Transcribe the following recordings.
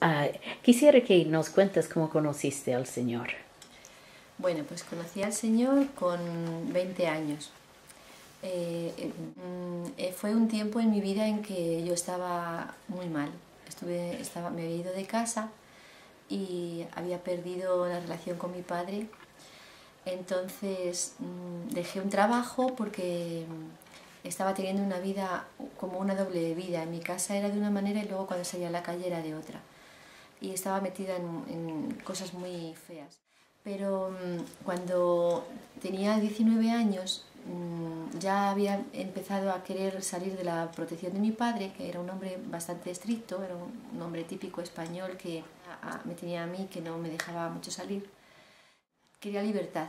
Ah, quisiera que nos cuentes cómo conociste al Señor. Bueno, pues conocí al Señor con 20 años. Fue un tiempo en mi vida en que yo estaba muy mal. Me había ido de casa y había perdido la relación con mi padre. Entonces dejé un trabajo porque estaba teniendo una vida como una doble vida. En mi casa era de una manera y luego cuando salía a la calle era de otra. Y estaba metida en cosas muy feas. Pero cuando tenía 19 años ya había empezado a querer salir de la protección de mi padre, que era un hombre bastante estricto, era un hombre típico español que me tenía a mí, que no me dejaba mucho salir. Quería libertad.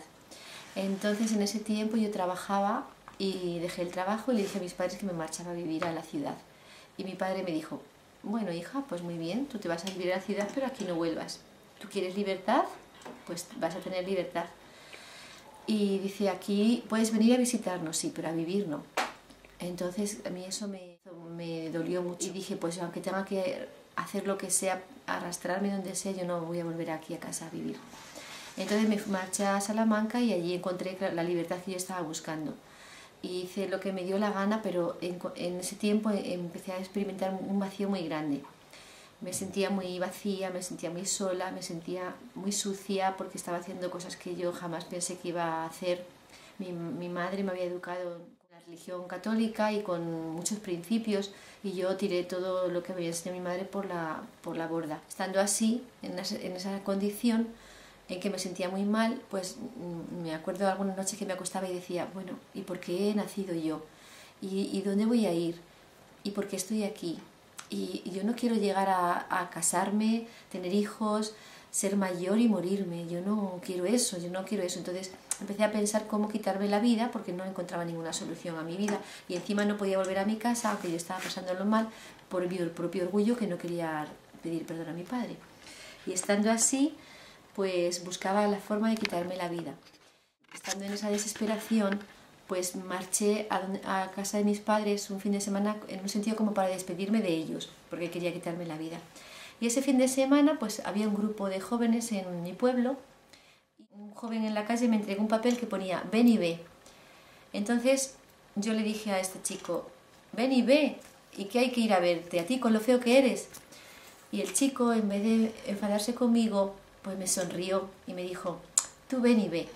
Entonces en ese tiempo yo trabajaba y dejé el trabajo y le dije a mis padres que me marchaba a vivir a la ciudad. Y mi padre me dijo, bueno hija, pues muy bien, tú te vas a vivir a la ciudad pero aquí no vuelvas. ¿Tú quieres libertad? Pues vas a tener libertad. Y dice, aquí puedes venir a visitarnos, sí, pero a vivir no. Entonces a mí eso me dolió mucho y dije, pues aunque tenga que hacer lo que sea, arrastrarme donde sea, yo no voy a volver aquí a casa a vivir. Entonces me marché a Salamanca y allí encontré la libertad que yo estaba buscando. Y hice lo que me dio la gana, pero en ese tiempo empecé a experimentar un vacío muy grande. Me sentía muy vacía, me sentía muy sola, me sentía muy sucia porque estaba haciendo cosas que yo jamás pensé que iba a hacer. Mi madre me había educado con la religión católica y con muchos principios y yo tiré todo lo que me había enseñado mi madre por la borda. Estando así, en esa condición en que me sentía muy mal, pues me acuerdo de algunas noches que me acostaba y decía, bueno, ¿y por qué he nacido yo? ¿Y dónde voy a ir? ¿Y por qué estoy aquí? Y yo no quiero llegar a casarme, tener hijos, ser mayor y morirme. Yo no quiero eso, yo no quiero eso. Entonces empecé a pensar cómo quitarme la vida porque no encontraba ninguna solución a mi vida. Y encima no podía volver a mi casa, aunque yo estaba pasándolo mal, por mi propio orgullo que no quería pedir perdón a mi padre. Y estando así, pues buscaba la forma de quitarme la vida. Estando en esa desesperación, pues marché a casa de mis padres un fin de semana en un sentido como para despedirme de ellos, porque quería quitarme la vida. Y ese fin de semana pues había un grupo de jóvenes en mi pueblo. Un joven en la calle me entregó un papel que ponía ven y ve. Entonces yo le dije a este chico, ven y ve, ¿y qué hay que ir a verte? ¿A ti con lo feo que eres? Y el chico, en vez de enfadarse conmigo, pues me sonrió y me dijo, tú ven y ve.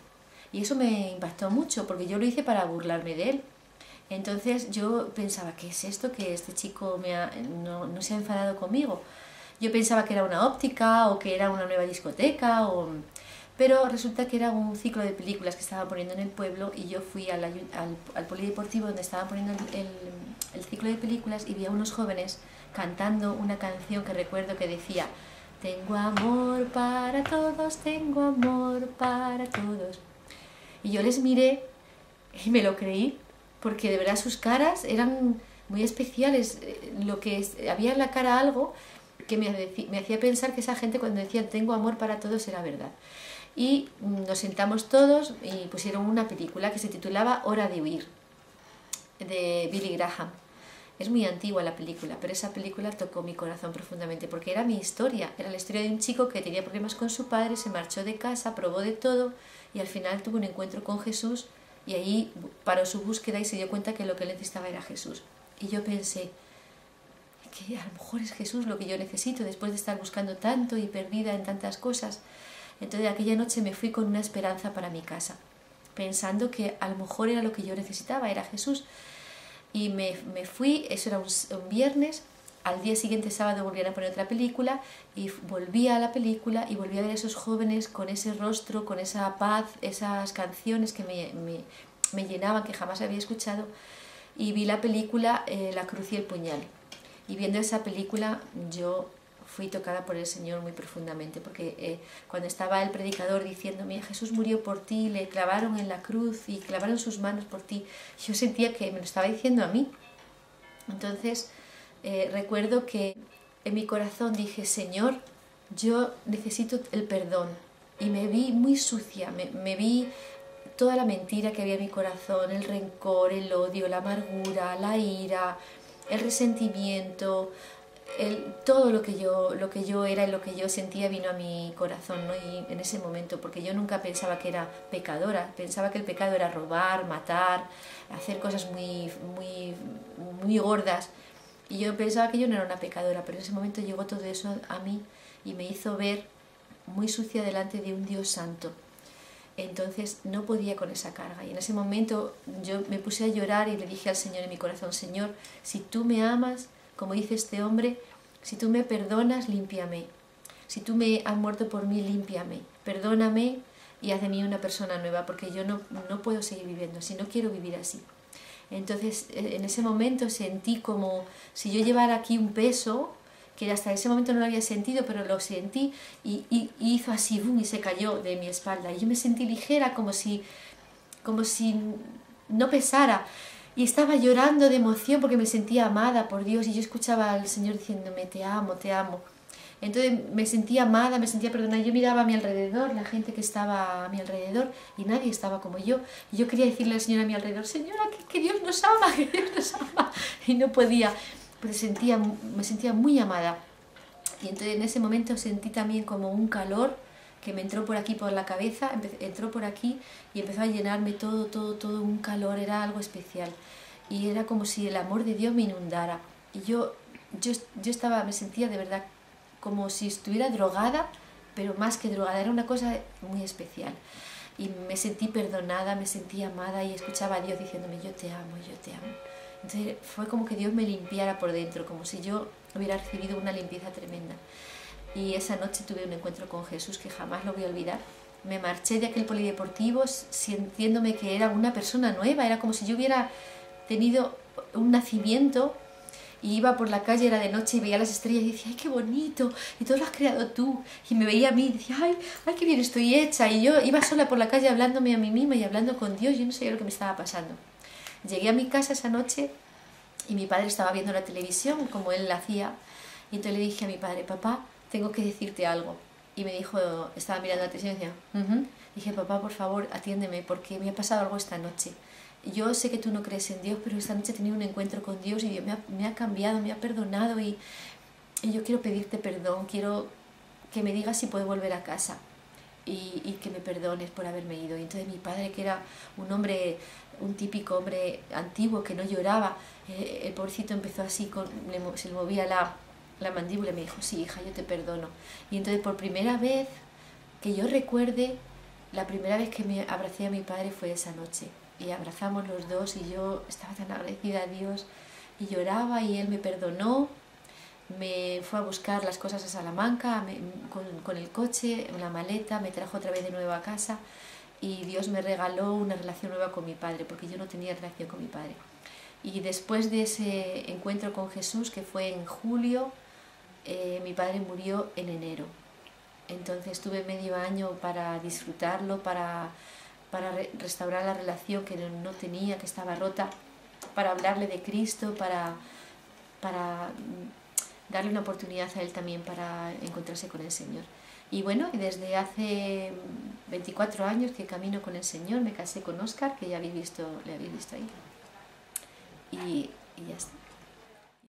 Y eso me impactó mucho porque yo lo hice para burlarme de él. Entonces yo pensaba, ¿qué es esto? Que este chico no se ha enfadado conmigo. Yo pensaba que era una óptica o que era una nueva discoteca, pero resulta que era un ciclo de películas que estaban poniendo en el pueblo y yo fui al polideportivo donde estaban poniendo el ciclo de películas y vi a unos jóvenes cantando una canción que recuerdo que decía tengo amor para todos, tengo amor para todos. Y yo les miré y me lo creí, porque de verdad sus caras eran muy especiales. Había en la cara algo que me hacía pensar que esa gente cuando decía tengo amor para todos era verdad. Y nos sentamos todos y pusieron una película que se titulaba Hora de huir, de Billy Graham. Es muy antigua la película, pero esa película tocó mi corazón profundamente porque era mi historia. Era la historia de un chico que tenía problemas con su padre, se marchó de casa, probó de todo y al final tuvo un encuentro con Jesús y ahí paró su búsqueda y se dio cuenta que lo que él necesitaba era Jesús. Y yo pensé que a lo mejor es Jesús lo que yo necesito después de estar buscando tanto y perdida en tantas cosas. Entonces aquella noche me fui con una esperanza para mi casa, pensando que a lo mejor era lo que yo necesitaba, era Jesús. Y me fui, eso era un viernes, al día siguiente sábado volvían a poner otra película y volví a la película y volví a ver a esos jóvenes con ese rostro, con esa paz, esas canciones que me llenaban, que jamás había escuchado, y vi la película La cruz y el puñal. Y viendo esa película yo fui tocada por el Señor muy profundamente, porque cuando estaba el predicador diciéndome Jesús murió por ti, le clavaron en la cruz y clavaron sus manos por ti, yo sentía que me lo estaba diciendo a mí. Entonces recuerdo que en mi corazón dije, Señor, yo necesito el perdón, y me vi muy sucia, me vi toda la mentira que había en mi corazón, el rencor, el odio, la amargura, la ira, el resentimiento, todo lo que yo era y lo que yo sentía vino a mi corazón, ¿no? Y en ese momento, porque yo nunca pensaba que era pecadora, pensaba que el pecado era robar, matar, hacer cosas muy gordas, y yo pensaba que yo no era una pecadora, pero en ese momento llegó todo eso a mí y me hizo ver muy sucia delante de un Dios santo. Entonces no podía con esa carga, y en ese momento yo me puse a llorar y le dije al Señor en mi corazón: Señor, si tú me amas, como dice este hombre, si tú me perdonas, límpiame. Si tú me has muerto por mí, límpiame. Perdóname y haz de mí una persona nueva, porque yo no puedo seguir viviendo así, no quiero vivir así. Entonces en ese momento sentí como si yo llevara aquí un peso, que hasta ese momento no lo había sentido, pero lo sentí y hizo así, boom, y se cayó de mi espalda. Y yo me sentí ligera, como si no pesara. Y estaba llorando de emoción porque me sentía amada por Dios, y yo escuchaba al Señor diciéndome: te amo, te amo. Entonces me sentía amada, me sentía perdonada. Yo miraba a mi alrededor, la gente que estaba a mi alrededor, y nadie estaba como yo. Y yo quería decirle al Señor a mi alrededor: Señora, que Dios nos ama, que Dios nos ama. Y no podía, pero me sentía muy amada. Y entonces en ese momento sentí también como un calor que me entró por aquí, por la cabeza, entró por aquí y empezó a llenarme todo un calor, era algo especial. Y era como si el amor de Dios me inundara. Y yo me sentía de verdad como si estuviera drogada, pero más que drogada, era una cosa muy especial. Y me sentí perdonada, me sentí amada, y escuchaba a Dios diciéndome: yo te amo, yo te amo. Entonces fue como que Dios me limpiara por dentro, como si yo hubiera recibido una limpieza tremenda. Y esa noche tuve un encuentro con Jesús que jamás lo voy a olvidar. Me marché de aquel polideportivo sintiéndome que era una persona nueva, era como si yo hubiera tenido un nacimiento. Y iba por la calle, era de noche, y veía las estrellas y decía: ¡ay, qué bonito! Y todo lo has creado tú. Y me veía a mí y decía: ¡ay, qué bien estoy hecha! Y yo iba sola por la calle hablándome a mí misma y hablando con Dios. Yo no sabía lo que me estaba pasando. Llegué a mi casa esa noche y mi padre estaba viendo la televisión, como él la hacía. Y entonces le dije a mi padre: papá, tengo que decirte algo. Y me dijo, estaba mirando la televisión y decía: dije: papá, por favor, atiéndeme, porque me ha pasado algo esta noche. Yo sé que tú no crees en Dios, pero esta noche he tenido un encuentro con Dios y Dios me ha cambiado, me ha perdonado, y yo quiero pedirte perdón, quiero que me digas si puedo volver a casa y que me perdones por haberme ido. Y entonces mi padre, que era un hombre, un típico hombre antiguo que no lloraba, el pobrecito empezó así, se le movía la mandíbula y me dijo: sí, hija, yo te perdono. Y entonces por primera vez que yo recuerde, la primera vez que me abracé a mi padre fue esa noche. Y abrazamos los dos y yo estaba tan agradecida a Dios y lloraba, y Él me perdonó. Me fue a buscar las cosas a Salamanca con el coche, una maleta, me trajo otra vez de nuevo a casa, y Dios me regaló una relación nueva con mi padre, porque yo no tenía relación con mi padre. Y después de ese encuentro con Jesús, que fue en julio, mi padre murió en enero. Entonces tuve medio año para disfrutarlo, para restaurar la relación que no tenía, que estaba rota, para hablarle de Cristo, para darle una oportunidad a él también para encontrarse con el Señor. Y bueno, desde hace 24 años que camino con el Señor, me casé con Óscar, que ya le habéis visto ahí, y ya está.